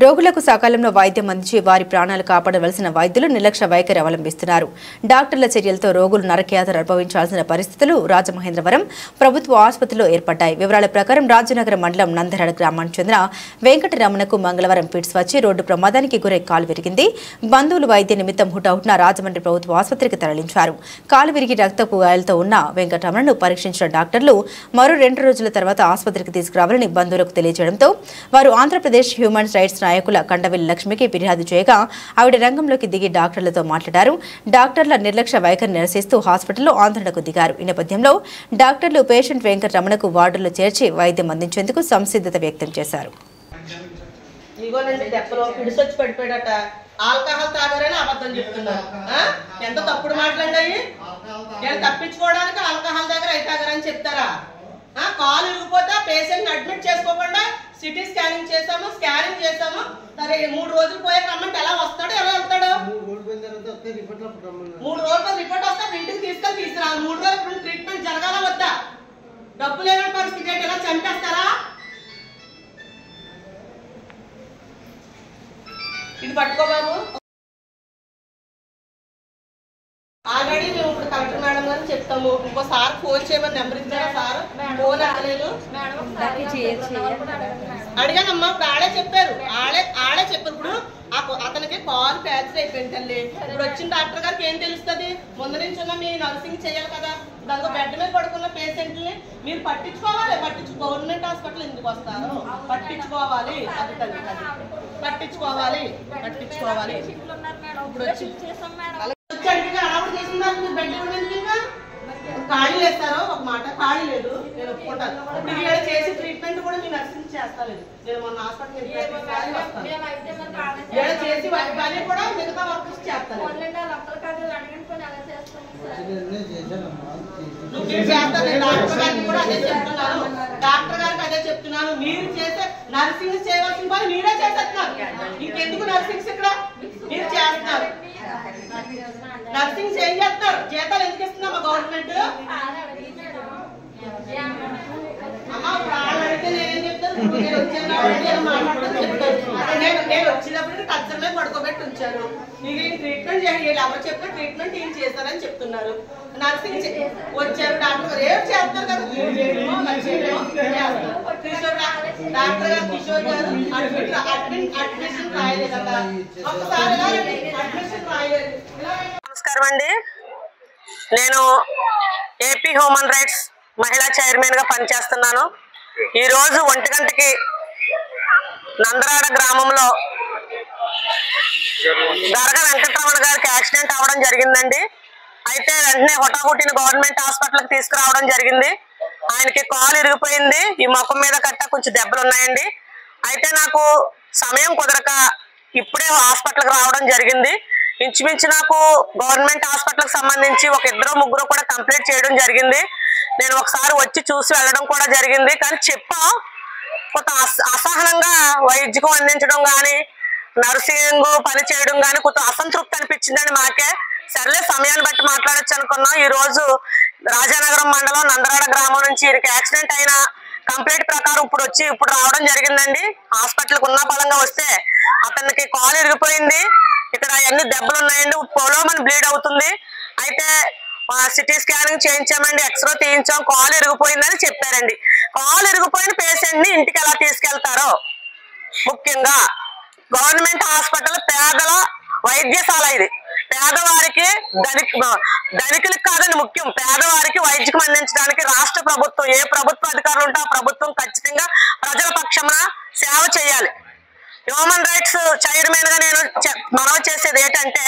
రోగులకు సకాలంలో వైద్యం అందించి వారి ప్రాణాలు కాపాడవలసిన వైద్యులు నిర్లక్ష్య వైఖరి అవలంబిస్తున్నారు. డాక్టర్ల చర్యలతో రోగులు నరకయాతన అనుభవించాల్సిన పరిస్థితులు రాజమహేంద్రవరం ప్రభుత్వ ఆసుపత్రిలో ఏర్పడ్డాయి. వివరాల ప్రకారం రాజనగరం మండలం నందరాడ గ్రామానికి చెందిన వెంకటరమణకు మంగళవారం ఫిట్స్ వచ్చి రోడ్డు ప్రమాదానికి గురై కాలు విరిగింది. బంధువులు వైద్య నిమిత్తం హుటాహుటిన రాజమండ్రి ప్రభుత్వ ఆసుపత్రికి తరలించారు. కాలు విరిగి రక్తపు గాయాలతో ఉన్న వెంకటరమణను పరీక్షించిన డాక్టర్లు మరో 2 రోజుల తర్వాత ఆసుపత్రికి తీసుకురావాలని బంధువులకు తెలియజేయడంతో వారు ఆంధ్రప్రదేశ్ హ్యూమన్ రైట్స్ నాయకుల కండవెల్లి లక్ష్మికి ఫిర్యాదు చేయగా ఆవిడ రంగంలోకి దిగి డాక్టర్లతో మాట్లాడారు. డాక్టర్ల నిర్లక్ష్య వైఖరి నిరసిస్తూ హాస్పిటల్లో ఆందోళనకు దిగారు. ఈ నేపథ్యంలో డాక్టర్లు పేషెంట్ వెంకటరమణకు వార్డులో చేర్చి వైద్యం అందించేందుకు సంసిద్ధత వ్యక్తం చేశారు. ఆల్కహాల్ తాగారని అబద్ధం చెప్తున్నారు. ఎంత తప్పుడు మాట్లాడాయి. తప్పించుకోవడానికి ఆల్కహాల్ దగ్గర అయి తాగారని చెప్తారా? కాలు ఇరిగిపోతే పేషెంట్ అడ్మిట్ చేసుకోకుండా సిటీ స్కానింగ్ చేసాము, స్కానింగ్ చేసాము. సరే 3 రోజులు పోయాక రమ్మంటే ఎలా వస్తాడు, ఎలా వెళ్తాడు? 3 రోజులు రిపోర్ట్ వస్తే ఇంటికి తీసుకురాలి. 3 రోజులు ట్రీట్మెంట్ జరగాల వద్దా? డబ్బు లేని పరిస్థితి ఎలా చంపేస్తారా? ఇది పట్టుకో బాబు. ఆల్రెడీ మేము ఇప్పుడు కలెక్టర్ మేడం గారు చెప్తాము. ఇంకోసారి ఫోన్ చేయమని నెంబర్ ఇచ్చారా సార్? ఫోన్ అక్కలేదు అడిగానమ్మా. ఇప్పుడు ఆడే చెప్పారు. ఇప్పుడు అతనికి కాల్ ఫ్యాక్చర్ అయిపోయింది తల్లి. ఇప్పుడు వచ్చిన డాక్టర్ గారికి ఏం తెలుస్తుంది? ముందు నుంచి ఉన్న మీ నర్సింగ్ చేయాలి కదా. దాంతో బెడ్ మీద పడుకున్న పేషెంట్ని మీరు పట్టించుకోవాలి. గవర్నమెంట్ హాస్పిటల్ ఎందుకు వస్తారు? పట్టించుకోవాలి. అది తల్లి పట్టించుకోవాలి. ఇప్పుడు వచ్చి అలవాటు చేసిందా? మీరు బెడ్ ఖాళీ వేస్తారో ఒక మాట, ఖాళీ లేదు నేను ఒప్పుకుంటాను. ఇప్పుడు ఇక్కడ చేసి ట్రీట్మెంట్ కూడా మీ నర్సింగ్ చేస్తలేదు. నేను మొన్న హాస్పిటల్ చేసి వాటి పని కూడా మిగతా వర్కర్స్ చేస్తాను. డాక్టర్ గారికి అదే చెప్తున్నాను. మీరు చేసే నర్సింగ్ చేయవలసిన పని మీరే చేసేస్తున్నారు. ఇంకెందుకు నర్సింగ్స్ ఇక్కడ మీరు చేస్తున్నారు? నర్సింగ్ ఏం చేస్తున్నారు? జీతాలు ఎందుకు ఇస్తున్నామా గవర్నమెంట్? అమ్మా ఇప్పుడు అడిగితే నేనేం చెప్తాను? నేను వచ్చినప్పటికీ కల్చర్ మీద పడుకోబెట్టి ఉంచారు. మీకు ట్రీట్మెంట్ చేయండి. ఎవరు చెప్పిన ట్రీట్మెంట్ ఏం చేస్తారని చెప్తున్నారు. నర్సింగ్ వచ్చారు డాక్టర్ గారు ఏం చేస్తారు కదా. డాక్టర్ గారు కిషోర్ గారు అడ్మిషన్ రాయలేదట. ఒకసారి అడ్మిషన్ రాయలేదు. నమస్కారం అండి. నేను ఏపీ హ్యూమన్ రైట్స్ మహిళా చైర్మన్ గా పనిచేస్తున్నాను. ఈరోజు 1 గంటకి నందరాడ గ్రామంలో గరగ వెంకటరమణ గారికి యాక్సిడెంట్ అవ్వడం జరిగిందండి. అయితే వెంటనే హుటాహుటిన గవర్నమెంట్ హాస్పిటల్కి తీసుకురావడం జరిగింది. ఆయనకి కాలు ఇరిగిపోయింది. ఈ ముఖం మీద కట్ట కొంచెం దెబ్బలు ఉన్నాయండి. అయితే నాకు సమయం కుదరక ఇప్పుడే హాస్పిటల్కి రావడం జరిగింది. ఇంచుమించు నాకు గవర్నమెంట్ హాస్పిటల్కి సంబంధించి 2-3 కూడా కంప్లీట్ చేయడం జరిగింది. నేను ఒకసారి వచ్చి చూసి వెళ్ళడం కూడా జరిగింది. కానీ కొంత అసహనంగా వైద్యం అందించడం కానీ నర్సింగ్ పని చేయడం కానీ కొంత అసంతృప్తి అనిపించిందండి మాకే. సర్లే సమయాన్ని బట్టి మాట్లాడచ్చు అనుకున్నాం. ఈ రోజు రాజానగరం మండలం నందరాడ గ్రామం నుంచి ఈయనకి యాక్సిడెంట్ అయిన కంప్లైంట్ ప్రకారం ఇప్పుడు రావడం జరిగిందండి. హాస్పిటల్కి ఉన్న పరంగా వస్తే అతనికి కాలు ఇరిగిపోయింది. ఇక్కడ అన్ని దెబ్బలు ఉన్నాయండి. పొలోమని బ్లీడ్ అవుతుంది. అయితే సిటీ స్కానింగ్ చేయించామండి, ఎక్స్రే తీయించాం, కాలు ఇరిగిపోయిందని చెప్పారండి. కాలు ఇరిగిపోయిన పేషెంట్ ని ఇంటికి ఎలా తీసుకెళ్తారో, ముఖ్యంగా గవర్నమెంట్ హాస్పిటల్ పేదల వైద్యశాల ఇది. పేదవారికి ధనికులకు కాదని ముఖ్యం, పేదవారికి వైద్యం అందించడానికి రాష్ట్ర ప్రభుత్వం ఏ ప్రభుత్వ అధికారులు ఉంటే ఆ ప్రభుత్వం ఖచ్చితంగా ప్రజల పక్షమున సేవ చేయాలి. హ్యూమన్ రైట్స్ చైర్మన్ గా నేను మనవి చేసేది ఏంటంటే,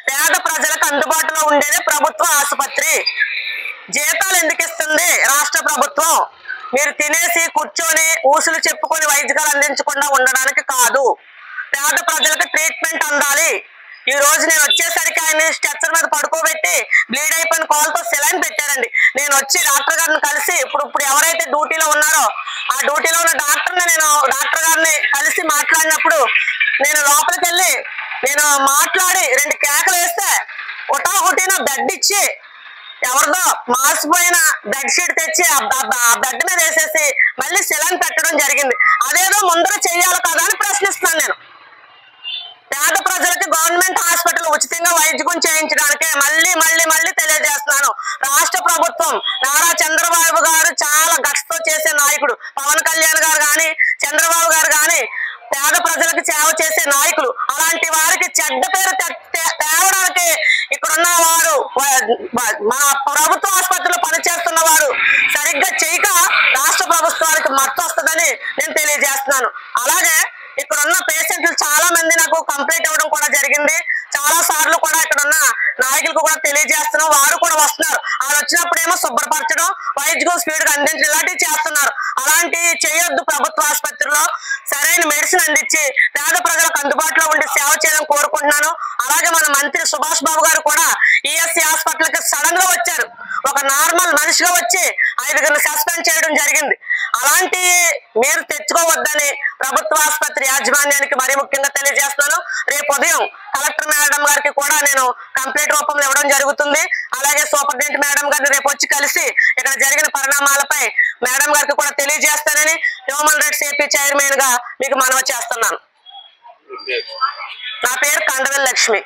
పేద ప్రజలకు అందుబాటులో ఉండేది ప్రభుత్వ ఆసుపత్రి. జీతాలు ఎందుకు ఇస్తుంది రాష్ట్ర ప్రభుత్వం? మీరు తినేసి కూర్చొని ఊసులు చెప్పుకొని వైద్యాలు అందించకుండా ఉండడానికి కాదు. పేద ప్రజలకు ట్రీట్మెంట్ అందాలి. ఈ రోజు నేను వచ్చేసరికి ఆయన స్ట్రెచ్చర్ మీద పడుకోబెట్టి బ్లీడ్ అయిపోయిన కాల్తో సెలైన్ పెట్టారండి. నేను వచ్చి డాక్టర్ గారిని కలిసి ఇప్పుడు ఎవరైతే డ్యూటీలో ఉన్నారో ఆ డ్యూటీలో ఉన్న డాక్టర్ గారిని కలిసి మాట్లాడినప్పుడు నేను లోపలికి వెళ్ళి మాట్లాడి 2 కేకలు వేస్తే హుటాహుటిన బెడ్ ఇచ్చి ఎవరిదో మాసిపోయిన బెడ్ షీట్ తెచ్చి ఆ బెడ్ మీద వేసేసి మళ్ళీ సెలైన్ పెట్టడం జరిగింది. అదేదో ముందర చెయ్యాలి కదా అని ప్రశ్నిస్తున్నాను నేను. ఉచితంగా వైద్యం చేయించడానికి మళ్ళీ తెలియజేస్తున్నాను. రాష్ట్ర ప్రభుత్వం నారా చంద్రబాబు గారు చాలా గట్స్తో చేసే నాయకుడు. పవన్ కళ్యాణ్ గారు కానీ చంద్రబాబు గారు కానీ పేద ప్రజలకు సేవ చేసే నాయకులు. అలాంటి వారికి చెడ్డ పేరు తేవడానికి ఇక్కడున్న వారు మా ప్రభుత్వ ఆసుపత్రిలో పనిచేస్తున్న వారు సరిగ్గా చేయక రాష్ట్ర ప్రభుత్వానికి మత్తు వస్తుందని నేను తెలియజేస్తున్నాను. అలాగే ఇక్కడ ఉన్న పేషెంట్లు చాలా మంది నాకు కంప్లైంట్ ఇవ్వడం కూడా జరిగింది. చాలా సార్లు కూడా ఇక్కడ ఉన్న నాయకులకు కూడా తెలియజేస్తున్నాం. వారు కూడా వస్తున్నారు. వాళ్ళు వచ్చినప్పుడేమో శుభ్రపరచడం, వైద్యం స్పీడ్గా అందించడం ఇలాంటివి చేస్తున్నారు. అలాంటివి చేయొద్దు. ప్రభుత్వ ఆసుపత్రిలో సరైన మెడిసిన్ అందించి పేద ప్రజలకు అందుబాటులో ఉండి సేవ చేయాలని కోరుకుంటున్నాను. అలాగే మన మంత్రి సుభాష్ బాబు గారు కూడా ఈఎస్సీ హాస్పిటల్కి సడన్ గా వచ్చారు. ఒక నార్మల్ మనిషిగా వచ్చి 5 సస్పెండ్ చేయడం జరిగింది. అలాంటి మీరు తెచ్చుకోవద్దని ప్రభుత్వ ఆసుపత్రి యాజమాన్యానికి మరీ ముఖ్యంగా తెలియజేస్తున్నాను. రేపు ఉదయం కలెక్టర్ మేడం గారికి కూడా నేను కంప్లైంట్ రూపంలో ఇవ్వడం జరుగుతుంది. అలాగే సూపరింటెండెంట్ మేడం గారిని రేపు వచ్చి కలిసి ఇక్కడ జరిగిన పరిణామాలపై మేడం గారికి కూడా తెలియజేస్తానని హ్యూమన్ రైట్స్ ఏపీ చైర్మన్ గా మీకు మనవి చేస్తున్నాను. నా పేరు కండవెల్ లక్ష్మి.